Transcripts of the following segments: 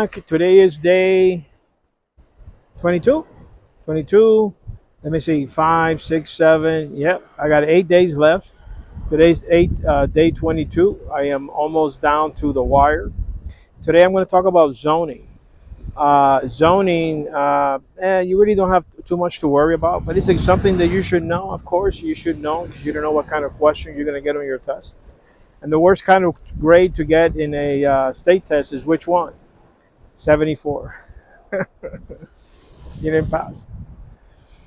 Today is day 22. 22. Let me see. 5, 6, 7. Yep, I got 8 days left. Today's day 22. I am almost down to the wire. Today I'm going to talk about zoning. Zoning, you really don't have too much to worry about, but it's something that you should know. Of course, you should know because you don't know what kind of question you're going to get on your test. And the worst kind of grade to get in a state test is which one? 74. You didn't pass.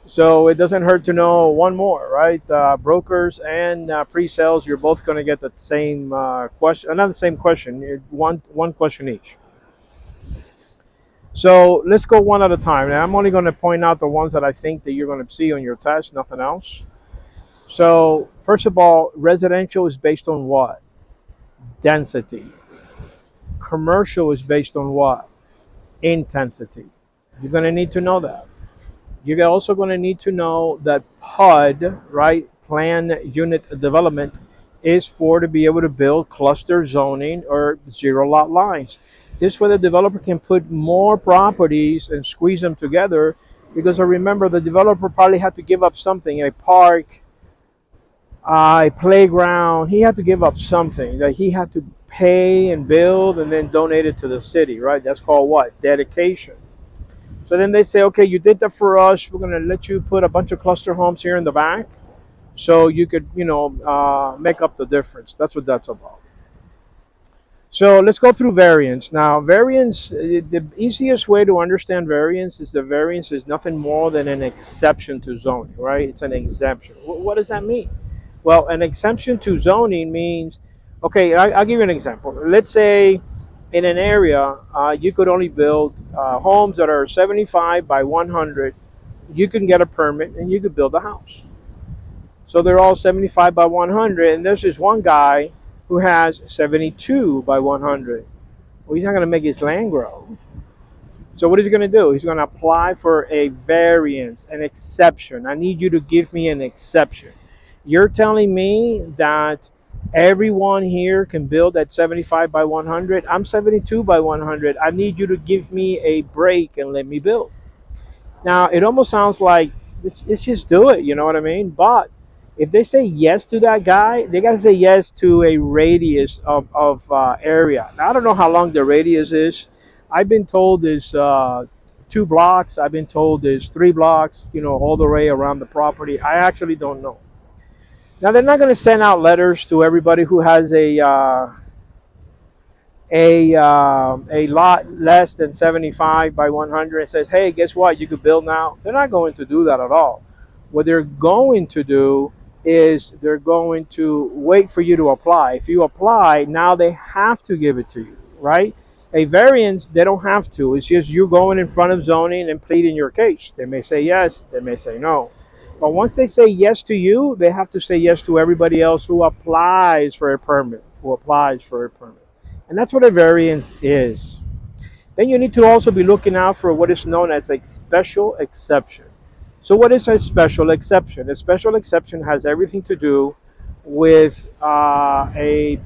So it doesn't hurt to know one more, right? Brokers and pre-sales, you're both going to get the same question, not the same question, one question each. So let's go one at a time. And I'm only going to point out the ones that I think that you're going to see on your test, nothing else. So first of all, residential is based on what? Density. Commercial is based on what? Intensity. You're going to need to know that. You're also going to need to know that PUD, right, plan unit development, is for to be able to build cluster zoning or zero lot lines. This way the developer can put more properties and squeeze them together, because I remember the developer probably had to give up something, a park, a playground. He had to give up something that he had to pay and build and then donate it to the city, right? That's called what? Dedication. So then they say, okay, you did that for us. We're going to let you put a bunch of cluster homes here in the back so you could, make up the difference. That's what that's about. So let's go through variance. Now, variance, the easiest way to understand variance is the variance is nothing more than an exception to zoning, right? It's an exemption. What does that mean? Well, an exemption to zoning means, okay, I'll give you an example. Let's say in an area, you could only build homes that are 75 by 100. You can get a permit and you could build a house. So they're all 75 by 100, and there's this one guy who has 72 by 100. Well, he's not going to make his land grow. So what is he going to do? He's going to apply for a variance, an exception. I need you to give me an exception. You're telling me that everyone here can build at 75 by 100. I'm 72 by 100. I need you to give me a break and let me build. Now, it almost sounds like, let's just do it, you know what I mean? But if they say yes to that guy, they got to say yes to a radius of area. Now, I don't know how long the radius is. I've been told there's 2 blocks. I've been told there's 3 blocks, all the way around the property. I actually don't know. Now, they're not going to send out letters to everybody who has a lot less than 75 by 100 and says, hey, guess what? You could build now. They're not going to do that at all. What they're going to do is they're going to wait for you to apply. If you apply, now they have to give it to you, right? A variance, they don't have to. It's just you going in front of zoning and pleading your case. They may say yes, they may say no. But once they say yes to you, they have to say yes to everybody else who applies for a permit, And that's what a variance is. Then you need to also be looking out for what is known as a special exception. So what is a special exception? A special exception has everything to do with an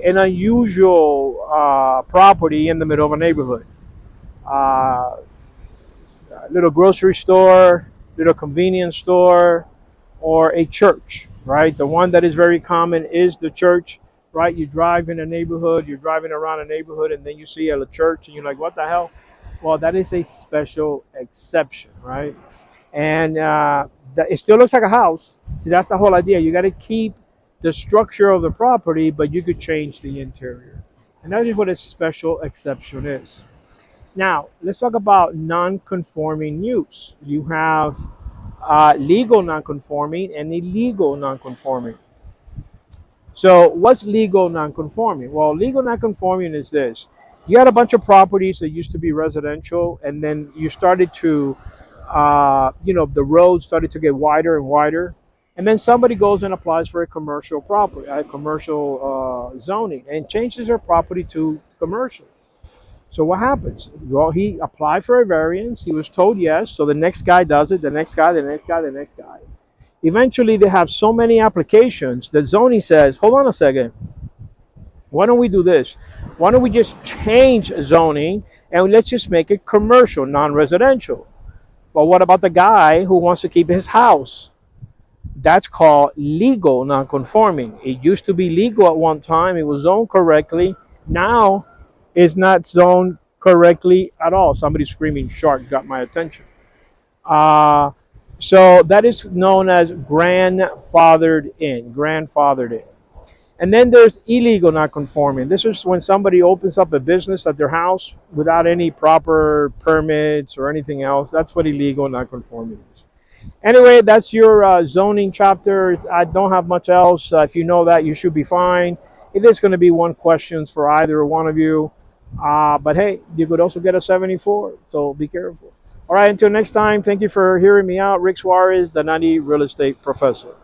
unusual property in the middle of a neighborhood. Little grocery store, little convenience store, or a church, right? The one that is very common is the church, right? You drive in a neighborhood, you're driving around a neighborhood, and then you see a church, and you're like, what the hell? Well, that is a special exception, right? And it still looks like a house. See, that's the whole idea. You got to keep the structure of the property, but you could change the interior. And that is what a special exception is. Now, let's talk about non-conforming use. You have legal non-conforming and illegal non-conforming. So what's legal non-conforming? Well, legal non-conforming is this. You had a bunch of properties that used to be residential, and then you started to, the roads started to get wider and wider. And then somebody goes and applies for a commercial property, a commercial zoning, and changes their property to commercial. So what happens? Well, he applied for a variance. He was told yes. So the next guy does it, the next guy, the next guy, the next guy. Eventually, they have so many applications that zoning says, hold on a second. Why don't we do this? Why don't we just change zoning and let's just make it commercial, non-residential? But what about the guy who wants to keep his house? That's called legal non-conforming. It used to be legal at one time. It was zoned correctly. Now it's not zoned correctly at all. Somebody screaming shark got my attention. Uh, so that is known as grandfathered in. Grandfathered in. And then there's illegal non-conforming. This is when somebody opens up a business at their house without any proper permits or anything else. That's what illegal non-conforming is. Anyway, that's your zoning chapter. I don't have much else. If you know that, you should be fine. It is going to be one question for either one of you. But hey, you could also get a 74, so be careful. All right, until next time, thank you for hearing me out. Rick Suarez, the Nutty Real Estate Professor.